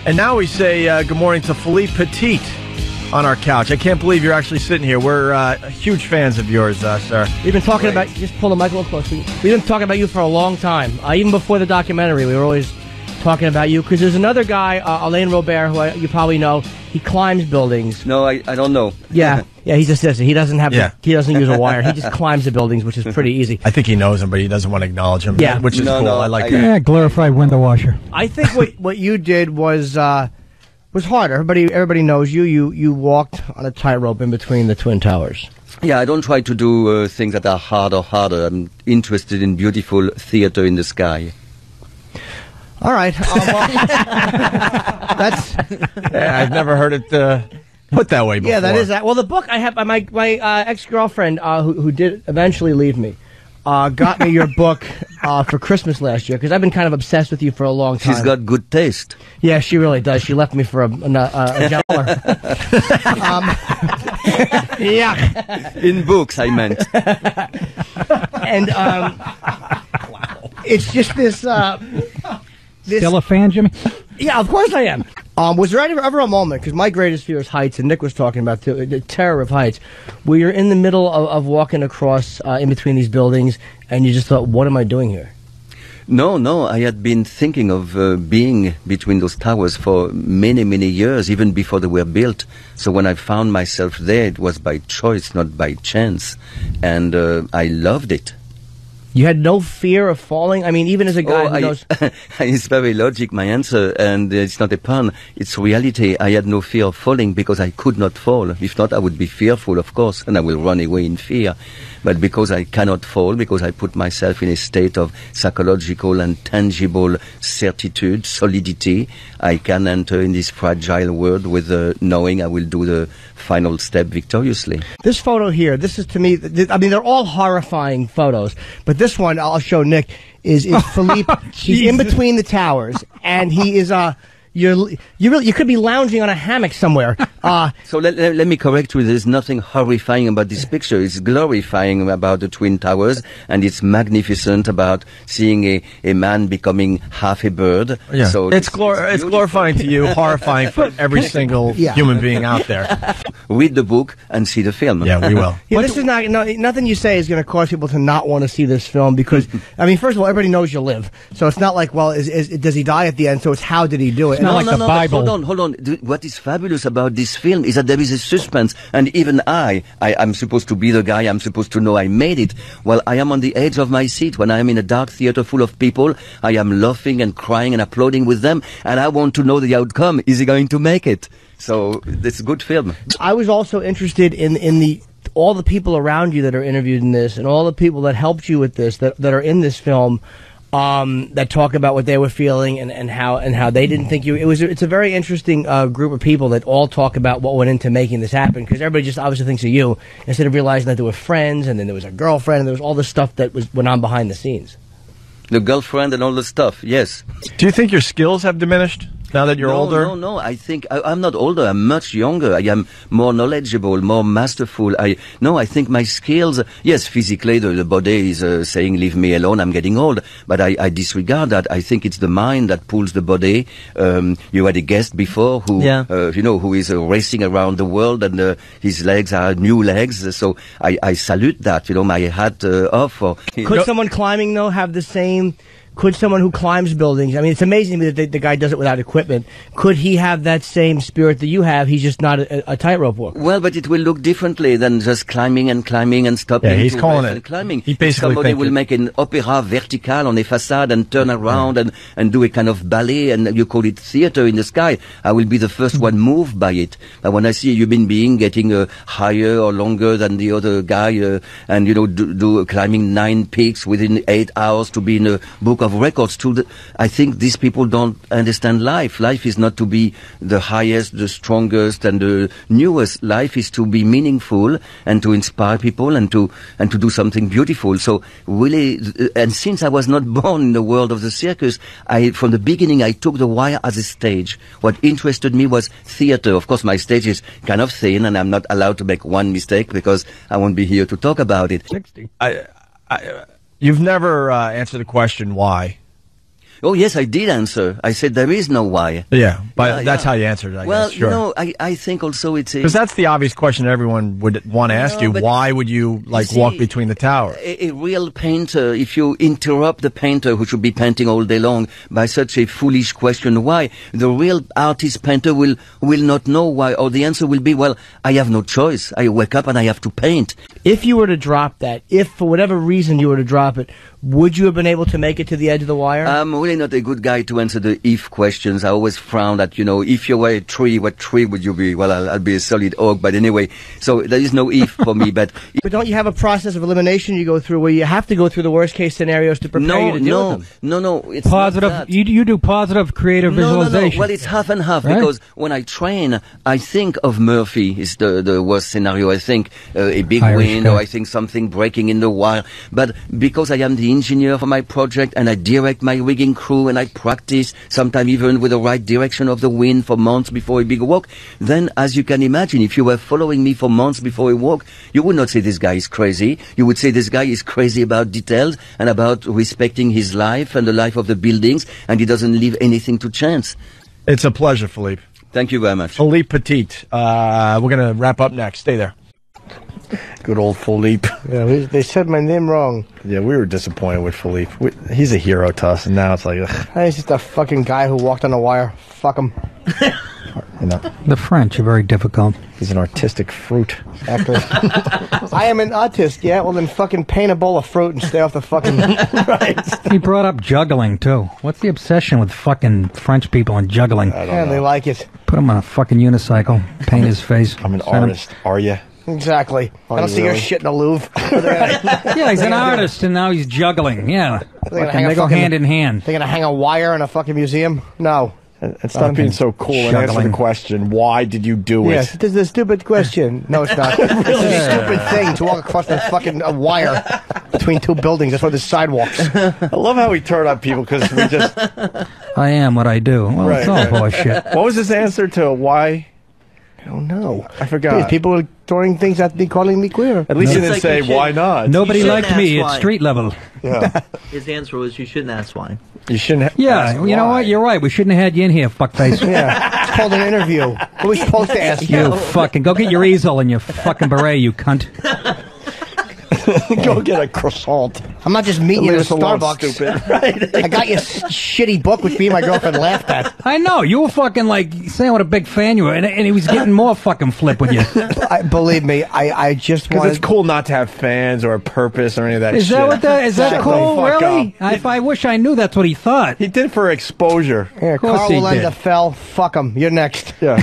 And now we say good morning to Phillipe Petit on our couch. I can't believe you're actually sitting here. We're huge fans of yours, sir. We've been talking about... Just pull the mic a little closer. We've been talking about you for a long time. Even before the documentary, we were always talking about you. Because there's another guy, Alain Robert, who you probably know. He climbs buildings. No, I don't know. Yeah, he just says it. He doesn't have. He doesn't use a wire. He just climbs the buildings, which is pretty easy. I think he knows him, but he doesn't want to acknowledge him. Yeah, which is cool. I like that. Yeah, glorified window washer. I think what you did was hard. Everybody knows you. You walked on a tightrope in between the Twin Towers. Yeah, I don't try to do things that are harder. I'm interested in beautiful theater in the sky. All right. That's. I've never heard it put that way before. Yeah, that is that. Well, the book I have, my ex-girlfriend who did eventually leave me, got me your book for Christmas last year because I've been kind of obsessed with you for a long time. She's got good taste. Yeah, she really does. She left me for a dollar. Yeah. In books, I meant. And it's just this. Still a fan, Jimmy? Yeah, of course I am. Was there ever a moment, because my greatest fear is heights, and Nick was talking about the terror of heights, where you're in the middle of walking across in between these buildings, and you just thought, what am I doing here? No, I had been thinking of being between those towers for many, many years, even before they were built. So when I found myself there, it was by choice, not by chance. And I loved it. You had no fear of falling? I mean, even as a guy who knows... It's very logic, my answer, and it's not a pun. It's reality. I had no fear of falling because I could not fall. If not, I would be fearful, of course, and I will run away in fear. But because I cannot fall, because I put myself in a state of psychological and tangible certitude, solidity, I can enter in this fragile world with knowing I will do the final step victoriously. This photo here, this is to me, I mean, they're all horrifying photos, but this one, I'll show Nick, is Phillipe. He's in between the towers, and he is, you could be lounging on a hammock somewhere. So let me correct you. There's nothing horrifying about this picture. It's glorifying about the Twin Towers, and it's magnificent about seeing a man becoming half a bird. Yeah. So it's glorifying to you, horrifying for every single human being out there. Read the book and see the film. Yeah, we will. Yeah, this is nothing you say is going to cause people to not want to see this film because, I mean, first of all, everybody knows you live. So it's not like, well, does he die at the end? So it's how did he do it? Not like the Bible. Hold on. What is fabulous about this film is that there is a suspense, and even I'm supposed to be the guy, I'm supposed to know I made it. Well, I am on the edge of my seat when I am in a dark theater full of people. I am laughing and crying and applauding with them, and I want to know the outcome. Is he going to make it? So it's a good film. I was also interested in all the people around you that are interviewed in this, and all the people that helped you with this, that are in this film. That talk about what they were feeling and how they didn't think you. It's a very interesting group of people that all talk about what went into making this happen because everybody just obviously thinks of you instead of realizing that there were friends and then there was a girlfriend and there was all this stuff that went on behind the scenes. The girlfriend and all the stuff. Yes. Do you think your skills have diminished? Now that you're older? No. I think I'm not older. I'm much younger. I am more knowledgeable, more masterful. I think my skills, yes, physically the body is saying, leave me alone, I'm getting old. But I disregard that. I think it's the mind that pulls the body. You had a guest before who, who is racing around the world and his legs are new legs. So I salute that, my hat off. Could someone climbing, though, have the same... Could someone who climbs buildings, I mean, it's amazing to me that the guy does it without equipment. Could he have that same spirit that you have? He's just not a tightrope walker. Well, but it will look differently than just climbing and stopping. Yeah, he's calling it. Climbing. He basically Somebody will make an opera vertical on a facade and turn around and do a kind of ballet, and you call it theater in the sky. I will be the first one moved by it. But when I see a human being getting higher or longer than the other guy, and do climbing 9 peaks within 8 hours to be in a book of records, I think these people don't understand life. Life is not to be the highest, the strongest, and the newest. Life is to be meaningful and to inspire people and to do something beautiful. So really, and since I was not born in the world of the circus, from the beginning I took the wire as a stage. What interested me was theater. Of course, my stage is kind of thin, and I'm not allowed to make one mistake because I won't be here to talk about it. 60. You've never answered the question why. Oh, yes, I did answer. I said there is no why. Yeah, but that's how you answered it, I Well, guess. Sure. you know, I think also it's a... Because that's the obvious question everyone would want to ask you. but Why would you, walk between the towers? A real painter, if you interrupt the painter who should be painting all day long by such a foolish question, why? The real artist painter will not know why, or the answer will be, well, I have no choice. I wake up and I have to paint. If you were to drop that, if for whatever reason you were to drop it, would you have been able to make it to the edge of the wire? I'm really not a good guy to answer the if questions. I always frown at, if you were a tree, what tree would you be? Well, I'll be a solid oak, but anyway, so there is no if for me, but... But don't you have a process of elimination you go through where you have to go through the worst case scenarios to prepare you to deal with them? No, it's Positive. not that. You do positive creative visualization. No. Well, it's half and half, right? because when I train, I think of Murphy is the worst scenario. I think a big Irish wind, guy. or I think something breaking in the wire. But because I am the engineer for my project and I direct my rigging crew and I practice, sometimes even with the right direction of the wind for months before a big walk, then as you can imagine, if you were following me for months before a walk, you would not say this guy is crazy. You would say this guy is crazy about details and about respecting his life and the life of the buildings, and he doesn't leave anything to chance. It's a pleasure, Phillipe. Thank you very much. Phillipe Petit. We're going to wrap up next. Stay there. Good old Phillipe. Yeah, they said my name wrong. Yeah, we were disappointed with Phillipe. He's a hero to us, and now it's like, ugh, He's just a fucking guy who walked on the wire. Fuck him. The French are very difficult. He's an artistic fruit. Exactly. I am an artist, yeah? Well, then fucking paint a bowl of fruit and stay off the fucking... Right. He brought up juggling, too. What's the obsession with fucking French people and juggling? Yeah, they like it. Put him on a fucking unicycle, paint his face. I'm an send him- artist. Are you? Exactly. I don't see your really? shit in the Louvre. Yeah, he's an artist, and now he's juggling. Yeah. gonna Fucking, hang a they go fucking- hand in hand. They're gonna hang a wire in a fucking museum? No. And stop being so cool and answer Juggling. the question, why did you do it? Yes, this is a stupid question. No, it's not. It's a stupid thing to walk across the fucking wire between two buildings. That's why there's sidewalks. I love how we turn on people because we just... I am what I do. Well, it's all bullshit. What was his answer to why? I don't know. I forgot. People were throwing things at me, calling me queer. At least No. you didn't It's say, like you why should- not? Nobody You liked shouldn't me. ask It's why. street level. Yeah. His answer was, you shouldn't ask why. You shouldn't have... Yeah, you know what? You're right. We shouldn't have had you in here, fuckface. Yeah, it's called an interview. What are we supposed to ask You you? fucking go get your easel and your fucking beret, you cunt. Go get a croissant. I'm not just meeting you Leave at us alone, Starbucks. stupid. Right. I got your shitty book, which me and my girlfriend laughed at. I know you were fucking like saying what a big fan you were, and he was getting more fucking flip with you. Believe me, I just Because wanted... it's cool not to have fans or a purpose or any of that Is shit. that what that? Is that Exactly. cool? Fuck Really? up. I wish I knew that's what he thought. He did for exposure. Here, course Carl he Walenda did. fell. Fuck him. You're next. Yeah.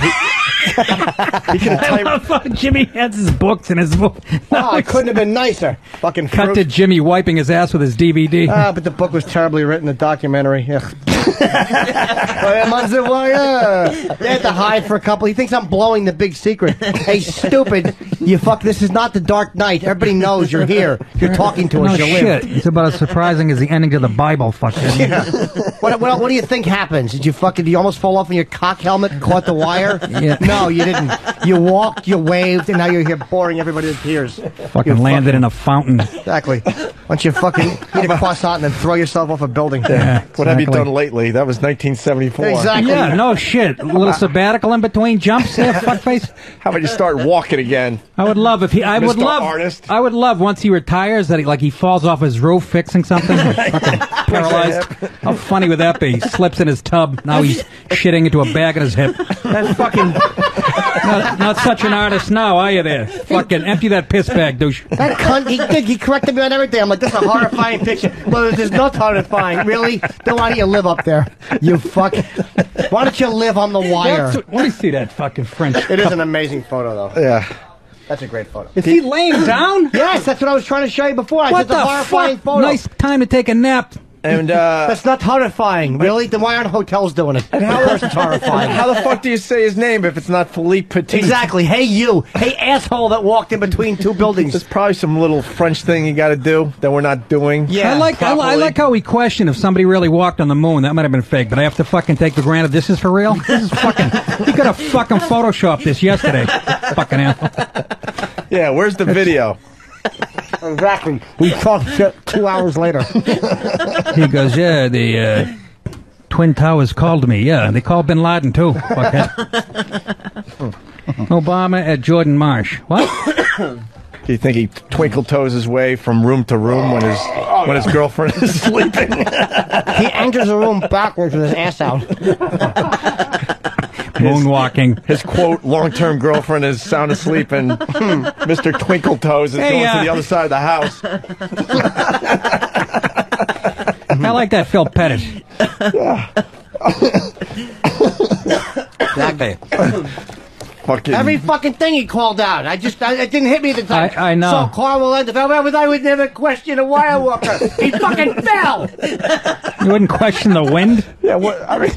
He can type... Jimmy has his books and his book. Oh, it couldn't have been nicer. Fucking Cut fruit. to Jimmy wiping his ass with his DVD. But the book was terribly written, the documentary. Ugh. I am on the wire. They had to hide for a couple. He thinks I'm blowing the big secret. Hey, stupid. You fuck. This is not the Dark Knight. Everybody knows you're here. You're talking to no us. You shit. live. It's about as surprising as the ending to the Bible. Fucker. What do you think happens? Did you almost fall off in your cock helmet and caught the wire? Yeah. No, you didn't. You walked, you waved, and now you're here boring everybody to tears. Fucking landed in a fountain. Exactly. Why don't you fucking eat a croissant and then throw yourself off a building? Yeah, What have you exactly. done lately? That was 1974. Exactly. Yeah, no shit. A little sabbatical in between jumps there, fuckface. How about you start walking again? I would love if he. I would Mr. love. Artist. I would love once he retires that he falls off his roof fixing something. Fucking paralyzed. How funny would that be? He slips in his tub. Now he's shitting into a bag in his hip. That's fucking... Not such an artist now, are you? There, fucking empty that piss bag, douche. That cunt, he corrected me on everything. I'm like, this is a horrifying picture. Well, this is not horrifying. Really? Then why don't you live up there? You fuck. Why don't you live on the wire? Let me see that fucking French. It is an amazing photo, though. Yeah. That's a great photo. Is he laying down? Yes, that's what I was trying to show you before. I What said it's a the horrifying fuck? photo. Nice time to take a nap. And That's not horrifying. Really? Then why aren't hotels doing it? Of course it's horrifying. how the fuck do you say his name if it's not Phillipe Petit? Exactly. Hey, you. Hey, asshole that walked in between two buildings. There's probably some little French thing you got to do that we're not doing. Yeah, I like how we question if somebody really walked on the moon. That might have been fake, but I have to fucking take for granted this is for real. This is fucking. He could have fucking photoshopped this yesterday. Fucking asshole. Yeah, where's the video? Exactly. We talked shit 2 hours later. He goes, yeah, Twin Towers called me. Yeah, they called Bin Laden too. Okay. Obama at Jordan Marsh. What? Do you think he twinkle toes his way from room to room when his girlfriend is sleeping? He enters the room backwards with his ass out. Moonwalking. His quote, long-term girlfriend is sound asleep, and Mr. Twinkle Toes is going to the other side of the house. I like that Phillipe Petit. Exactly. Fucking. Every fucking thing he called out. It didn't hit me at the time. I know. So car will end. I would never question a wire walker. He fucking fell. You wouldn't question the wind? Yeah, I mean,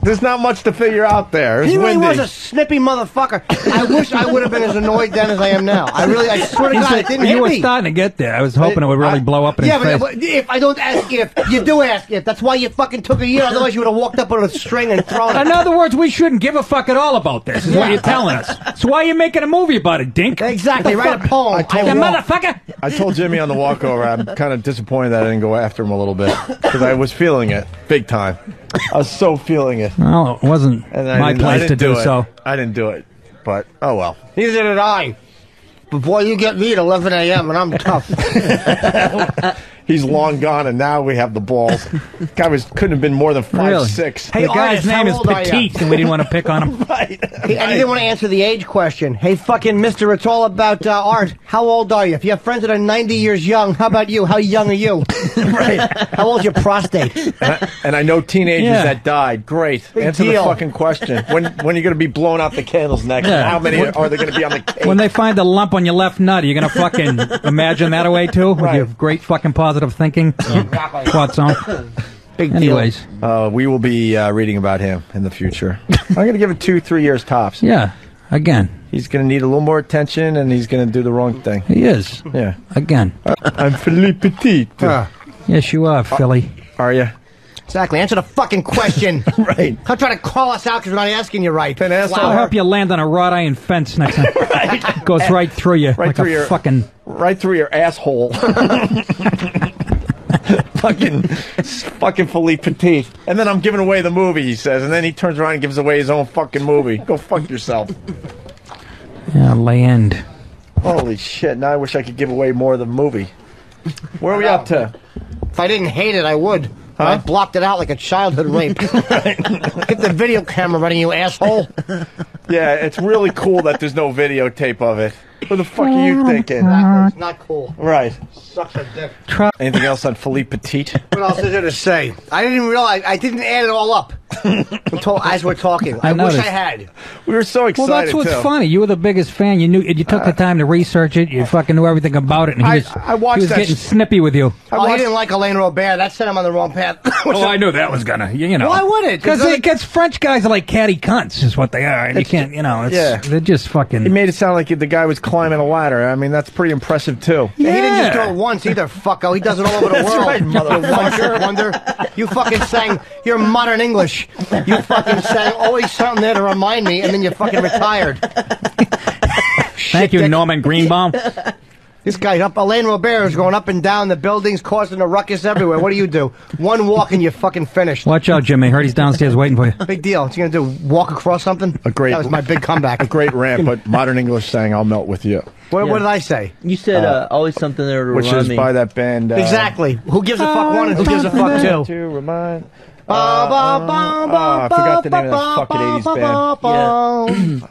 there's not much to figure out there. It's He really windy. was a snippy motherfucker. I wish I would have been as annoyed then as I am now. I swear to God, it didn't hit You were me. starting to get there. I was hoping it would really blow up in his face. But if I don't ask if, you do ask if. That's why you fucking took a year. Otherwise, you would have walked up on a string and thrown it. In other words, we shouldn't give a fuck at all about this, is what you're telling us. So why are you making a movie about it, Dink? Exactly. Write a poem. You motherfucker! I told Jimmy on the walkover, I'm kind of disappointed that I didn't go after him a little bit, because I was feeling it big time. I was so feeling it. Well, it wasn't my place to do so. I didn't do it, but oh well. Neither did I. But boy, you get me at 11 a.m. and I'm tough. He's long gone, and now we have the balls. Guy couldn't have been more than 5'6". Hey, The guy's artist, name how is old are Petit, ya? and we didn't want to pick on him. Right. Hey, and he didn't want to answer the age question. Hey, fucking mister, it's all about art. How old are you? If you have friends that are 90 years young, how about you? How young are you? Right. How old's your prostate? And I know teenagers that died. Great. Answer deal. the fucking question. When are you going to be blowing out the candles next? Yeah. And how many are there going to be on the cake? When they find a lump on your left nut, are you going to fucking imagine that away, too? With Right. your great fucking positive thinking? What's on? Big deal. Anyways. We will be reading about him in the future. I'm going to give it 2-3 years tops. Yeah. Again. He's going to need a little more attention, and he's going to do the wrong thing. He is. Yeah. Again. I'm Phillipe Petit. Yes, you are, Philly. Are you? Exactly. Answer the fucking question. Right. Don't try to call us out because we're not asking you right. Then ask I'll help you land on a wrought iron fence next time. Right. Goes right through you. Right like through a your fucking... Right through your asshole. fucking Phillipe Petit. And then I'm giving away the movie, he says. And then he turns around and gives away his own fucking movie. Go fuck yourself. Yeah, land. Holy shit. Now I wish I could give away more of the movie. Where are we up to? If I didn't hate it, I would. Huh? I blocked it out like a childhood rape. Get the video camera running, you asshole. Yeah, it's really cool that there's no videotape of it. What the fuck are you thinking? Exactly. It's not cool. Right. Sucks a dick. Anything else on Phillipe Petit? What else is there to say? I didn't realize. I didn't add it all up until as we're talking. I wish noticed. I had. We were so excited, Well, that's what's too. funny. You were the biggest fan. You knew. You took the time to research it. You fucking knew everything about it. And I he watched was that getting snippy with you. Oh, he didn't like Elaine Robert. That set him on the wrong path. Oh, I knew that was gonna. You know. Why would it? Because French guys are like catty cunts, is what they are, and you can't. You know. They're just fucking. It made it sound like the guy was climbing a ladder. I mean, that's pretty impressive, too. He didn't just Yeah. do it once either, fucko. He does it all over the That's world. right, motherfucker. Wonder. You fucking sang your modern English. You fucking sang always something there to remind me, and then you fucking retired. Thank you, Norman Greenbaum. This guy up, Elaine Robert is going up and down the buildings, causing a ruckus everywhere. What do? One walk and you're fucking finished. Watch out, Jimmy. Heard he's downstairs waiting for you. Big deal. What's he gonna do? Walk across something? That was my big comeback. A great rant, but modern English saying, I'll melt with you. What did I say? You said always something there to Which remind is me. by that band. Exactly. Who gives a fuck one and who gives a fuck two? To remind. I forgot the name of that fucking 80s band.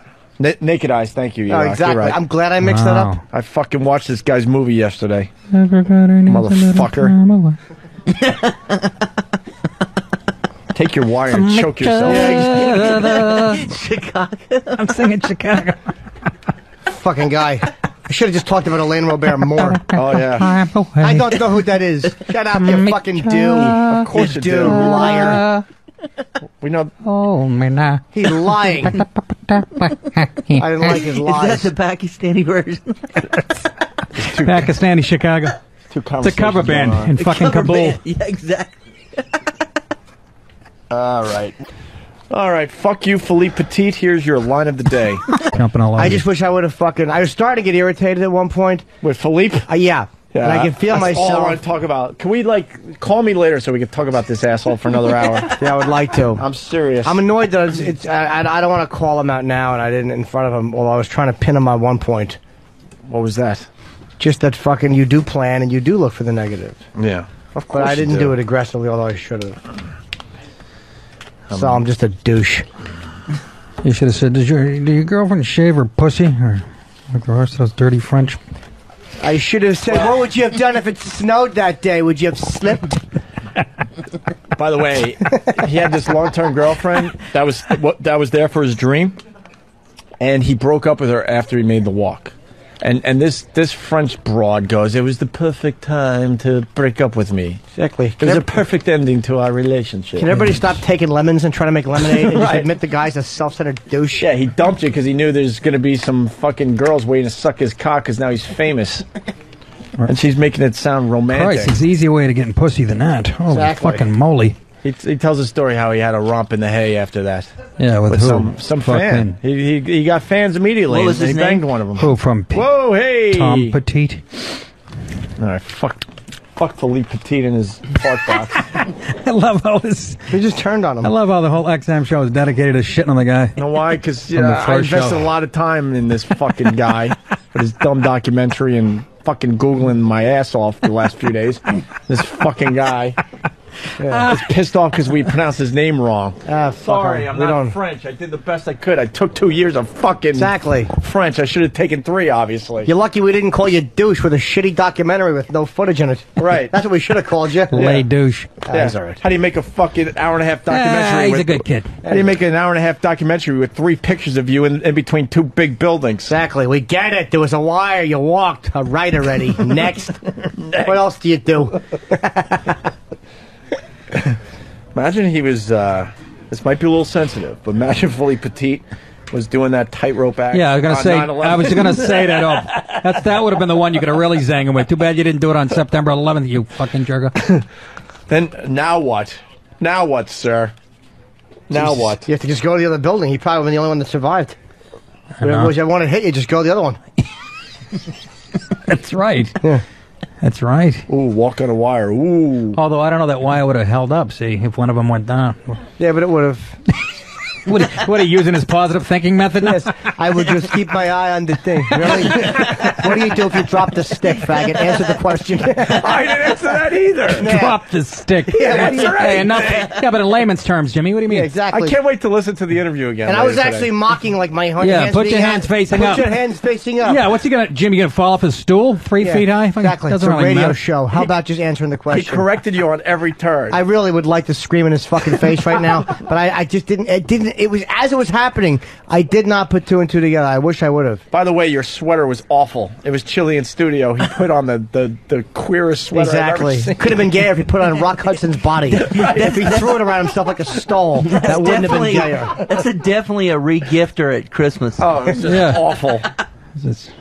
Naked Eyes, thank you. Oh, You're exactly. right. I'm glad I mixed that up. I fucking watched this guy's movie yesterday. Motherfucker. Take your wire and choke yourself. Chicago. I'm singing Chicago. Fucking guy. I should have just talked about Elaine Robert more. Oh, yeah. I don't know who that is. Shut up, you fucking do. Of course you do. Liar. We know. Oh, man. He's lying. I didn't like his Is lies. that the Pakistani version? Pakistani Chicago. It's a cover band in fucking Cover Kabul. band. Yeah, exactly. All right. All right. Fuck you, Phillipe Petit. Here's your line of the day. Jumping all over. I just wish I would have fucking... I was starting to get irritated at one point. With Phillipe? Yeah. Yeah, And I can feel that's all I myself. want to talk about. Can we call me later so we can talk about this asshole for another hour? Yeah, I would like to. I'm serious. I'm annoyed that I don't want to call him out now, and I didn't in front of him. Well, I was trying to pin him on one point. What was that? Just that fucking you do plan and you do look for the negative. Yeah, of course. But I didn't you do it aggressively, although I should have. So I'm just a douche. You should have said, did your girlfriend shave her pussy? Or like the rest of those dirty French? I should have said, what would you have done if it snowed that day? Would you have slipped? By the way, he had this long-term girlfriend that was there for his dream, and he broke up with her after he made the walk. And this French broad goes, it was the perfect time to break up with me. Exactly. It was a perfect ending to our relationship. Can everybody stop taking lemons and trying to make lemonade and just Right. admit the guy's a self-centered douche? Yeah, he dumped you because he knew there's going to be some fucking girls waiting to suck his cock because now he's famous. And she's making it sound romantic. Christ, it's an easier way to getting pussy than that. Holy Exactly. fucking moly. He tells a story how he had a romp in the hay after that. Yeah, with who? some Fucking- fan. He got fans immediately. What was and his he banged name? one of them. Who from Whoa, hey! Tom Petite? All right, fuck Phillipe Petit in his fart box. I love how this. He just turned on him. I love how the whole XM show is dedicated to shitting on the guy. You know why? Because From the I first invested show. a lot of time in this fucking guy with his dumb documentary and fucking Googling my ass off the last few days. This fucking guy. Yeah, I was pissed off because we pronounced his name wrong. Fuck Sorry, him. I'm We not don't- French. I did the best I could. I took 2 years of fucking Exactly. French. I should have taken 3, obviously. You're lucky we didn't call you douche with a shitty documentary with no footage in it. Right. That's what we should have called you. Lay douche. Yeah. He's all right. How do you make a fucking hour and a half documentary? He's a with- good kid. How do you make an hour and a half documentary with 3 pictures of you in between 2 big buildings? Exactly. We get it. There was a wire. You walked. Right already. Next. What else do you do? Imagine he was. This might be a little sensitive, but imagine Phillipe Petit was doing that tightrope act. Yeah, I was gonna on say. 9/11. I was gonna say that. Oh, that would have been the one you could have really zang him with. Too bad you didn't do it on September 11th. You fucking jerker. Then now what? Now what, sir? Now what? You have to just go to the other building. He probably was the only one that survived. know. Whatever it was you wanted to hit you, just go to the other one. That's right. Yeah. That's right. Ooh, walk on a wire. Ooh. Although I don't know that wire would have held up. See, if one of them went down. Yeah, but it would have. What are you using his positive thinking method? Yes, I would just keep my eye on the thing. Really? What do you do if you drop the stick, faggot? Answer the question. I didn't answer that either. Yeah. Drop the stick. Yeah, what do you- Hey, enough. Yeah, but in layman's terms, Jimmy, what do you mean? Yeah, exactly. I can't wait to listen to the interview again. And I was later actually today. mocking like my hands. Yeah, put your being hands out. facing up. Put your hands facing up. Yeah, what's he gonna? Jim, you gonna fall off his stool 3 Yeah, feet high? Fucking Exactly. It's Doesn't a really radio matter. show. How about just answering the He question? corrected you on every turn. I really would like to scream in his fucking face right now, but I just didn't. It was as it was happening. I did not put 2 and 2 together. I wish I would have. By the way, your sweater was awful. It was chilly in studio. He put on the queerest sweater I've Exactly. ever seen. Could have been gayer if he put it on Rock Hudson's body. If he threw it around himself like a stole, that wouldn't have been gayer. That's definitely a regifter at Christmas. Oh, it was just Yeah. awful. It's